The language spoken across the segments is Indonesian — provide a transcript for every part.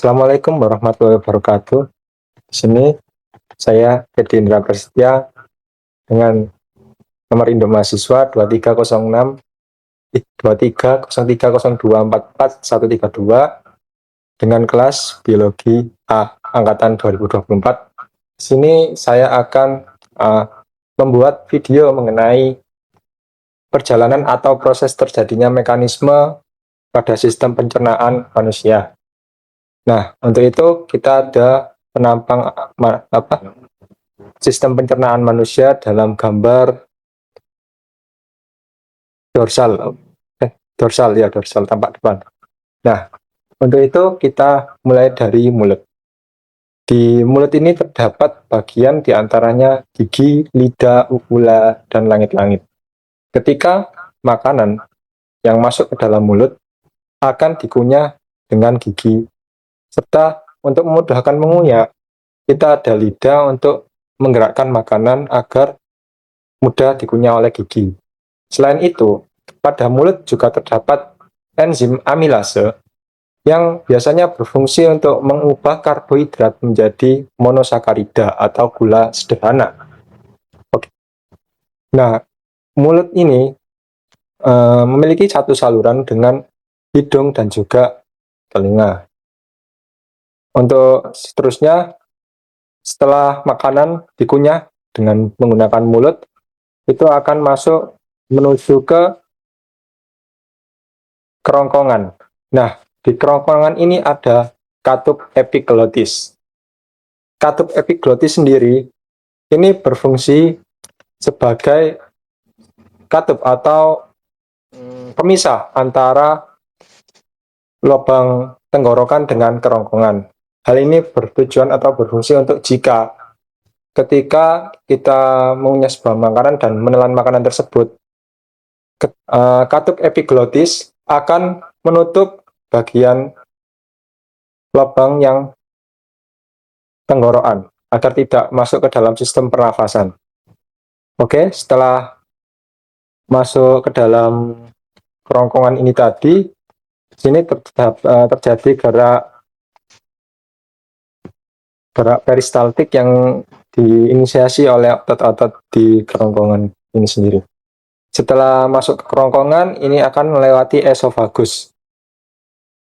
Assalamualaikum warahmatullahi wabarakatuh. Di sini saya Edi Indra Prasetya dengan nomor induk mahasiswa 2306 23030244 dengan kelas Biologi A angkatan 2024. Di sini saya akan membuat video mengenai perjalanan atau proses terjadinya mekanisme pada sistem pencernaan manusia. Nah, untuk itu kita ada penampang sistem pencernaan manusia dalam gambar dorsal tampak depan. Nah, untuk itu kita mulai dari mulut. Di mulut ini terdapat bagian diantaranya gigi, lidah, uvula, dan langit-langit. Ketika makanan yang masuk ke dalam mulut akan dikunyah dengan gigi, serta untuk memudahkan mengunyah, kita ada lidah untuk menggerakkan makanan agar mudah dikunyah oleh gigi. Selain itu, pada mulut juga terdapat enzim amilase yang biasanya berfungsi untuk mengubah karbohidrat menjadi monosakarida atau gula sederhana. Oke. Nah, mulut ini memiliki satu saluran dengan hidung dan juga telinga. Untuk seterusnya, setelah makanan dikunyah dengan menggunakan mulut, itu akan masuk menuju ke kerongkongan. Nah, di kerongkongan ini ada katup epiglotis. Katup epiglotis sendiri ini berfungsi sebagai katup atau pemisah antara lubang tenggorokan dengan kerongkongan. Hal ini bertujuan atau berfungsi untuk jika ketika kita mengunyah sebuah makanan dan menelan makanan tersebut, katup epiglotis akan menutup bagian lubang yang tenggorokan agar tidak masuk ke dalam sistem pernafasan. Oke, setelah masuk ke dalam kerongkongan ini tadi, di sini terjadi gerak peristaltik yang diinisiasi oleh otot-otot di kerongkongan ini sendiri. Setelah masuk ke kerongkongan, ini akan melewati esofagus.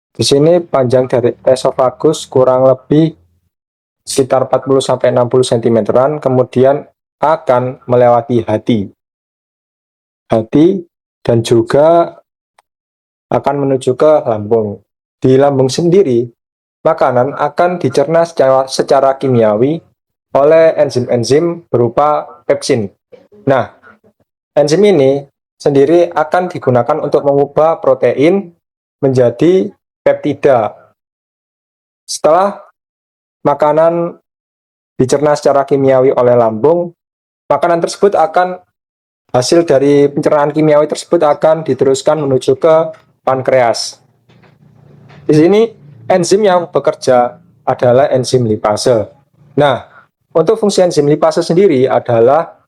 Di sini panjang dari esofagus kurang lebih sekitar 40-60 cm, kemudian akan melewati hati dan juga akan menuju ke lambung. Di lambung sendiri, makanan akan dicerna secara kimiawi oleh enzim-enzim berupa pepsin. Nah, enzim ini sendiri akan digunakan untuk mengubah protein menjadi peptida. Setelah makanan dicerna secara kimiawi oleh lambung, makanan tersebut hasil dari pencernaan kimiawi tersebut akan diteruskan menuju ke pankreas. Di sini enzim yang bekerja adalah enzim lipase. Nah, untuk fungsi enzim lipase sendiri adalah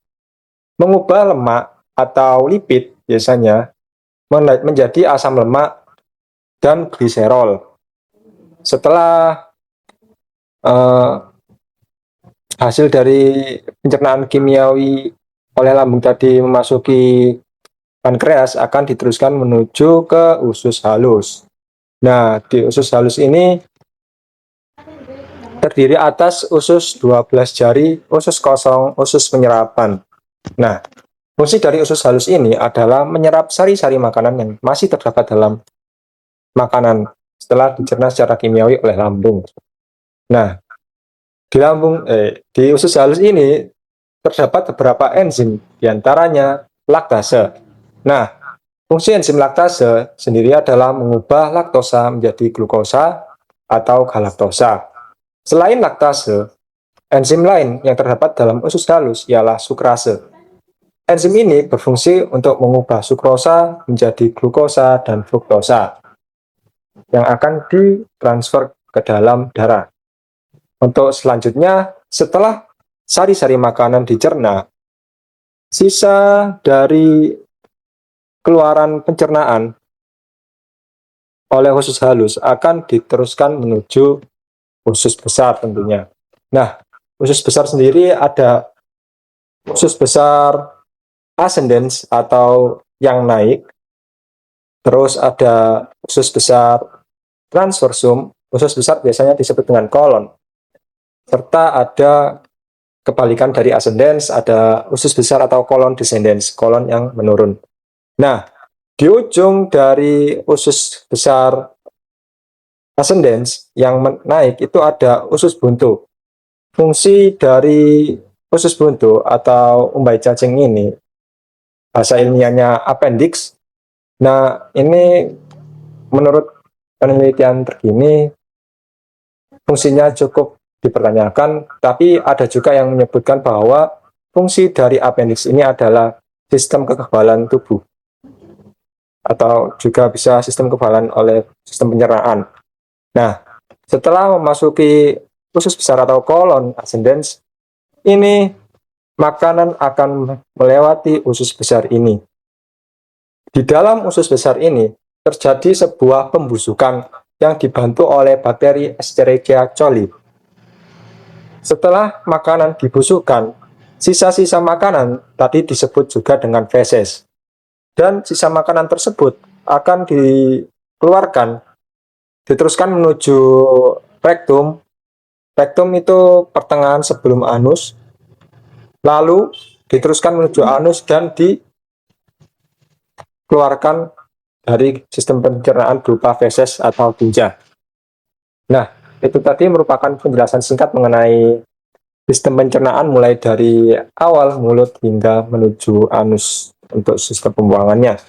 mengubah lemak atau lipid biasanya menjadi asam lemak dan gliserol. Setelah hasil dari pencernaan kimiawi oleh lambung tadi memasuki pankreas akan diteruskan menuju ke usus halus. Nah, di usus halus ini terdiri atas usus 12 jari, usus kosong, usus penyerapan. Nah, fungsi dari usus halus ini adalah menyerap sari-sari makanan yang masih terdapat dalam makanan setelah dicerna secara kimiawi oleh lambung. Nah, di usus halus ini terdapat beberapa enzim, diantaranya laktase. Nah, fungsi enzim laktase sendiri adalah mengubah laktosa menjadi glukosa atau galaktosa. Selain laktase, enzim lain yang terdapat dalam usus halus ialah sukrase. Enzim ini berfungsi untuk mengubah sukrosa menjadi glukosa dan fruktosa yang akan ditransfer ke dalam darah. Untuk selanjutnya, setelah sari-sari makanan dicerna, sisa dari keluaran pencernaan oleh usus halus akan diteruskan menuju usus besar tentunya. Nah, usus besar sendiri ada usus besar ascendens atau yang naik, terus ada usus besar transversum, usus besar biasanya disebut dengan kolon, serta ada kebalikan dari ascendens, ada usus besar atau kolon descendens, kolon yang menurun. Nah, di ujung dari usus besar ascendens yang naik itu ada usus buntu. Fungsi dari usus buntu atau umbai cacing ini, bahasa ilmiahnya appendix. Nah, ini menurut penelitian terkini fungsinya cukup dipertanyakan, tapi ada juga yang menyebutkan bahwa fungsi dari appendix ini adalah sistem kekebalan tubuh, atau juga bisa sistem kekebalan oleh sistem pencernaan. Nah, setelah memasuki usus besar atau kolon ascendens, ini makanan akan melewati usus besar ini. Di dalam usus besar ini terjadi sebuah pembusukan yang dibantu oleh bakteri Escherichia coli. Setelah makanan dibusukkan, sisa-sisa makanan tadi disebut juga dengan feses. Dan sisa makanan tersebut akan dikeluarkan, diteruskan menuju rektum. Rektum itu pertengahan sebelum anus, lalu diteruskan menuju anus dan dikeluarkan dari sistem pencernaan berupa feses atau tinja. Nah, itu tadi merupakan penjelasan singkat mengenai sistem pencernaan mulai dari awal mulut hingga menuju anus untuk sistem pembuangannya.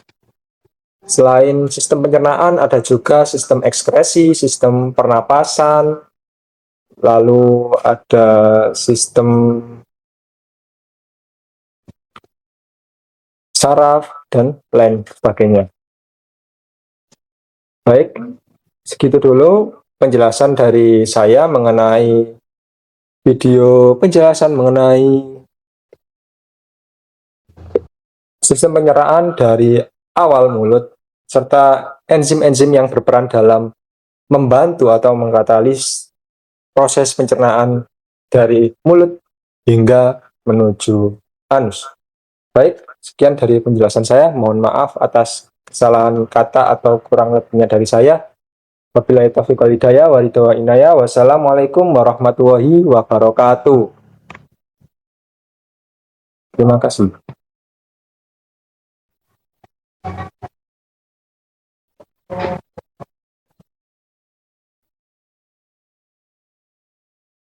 Selain sistem pencernaan, ada juga sistem ekskresi, sistem pernapasan, lalu ada sistem saraf, dan lain sebagainya. Baik, segitu dulu penjelasan dari saya mengenai video penjelasan mengenai sistem pencernaan dari awal mulut, serta enzim-enzim yang berperan dalam membantu atau mengkatalis proses pencernaan dari mulut hingga menuju anus. Baik, sekian dari penjelasan saya. Mohon maaf atas kesalahan kata atau kurang lebihnya dari saya. Wabillahi taufiq wal hidayah, wassalamualaikum warahmatullahi wabarakatuh. Terima kasih.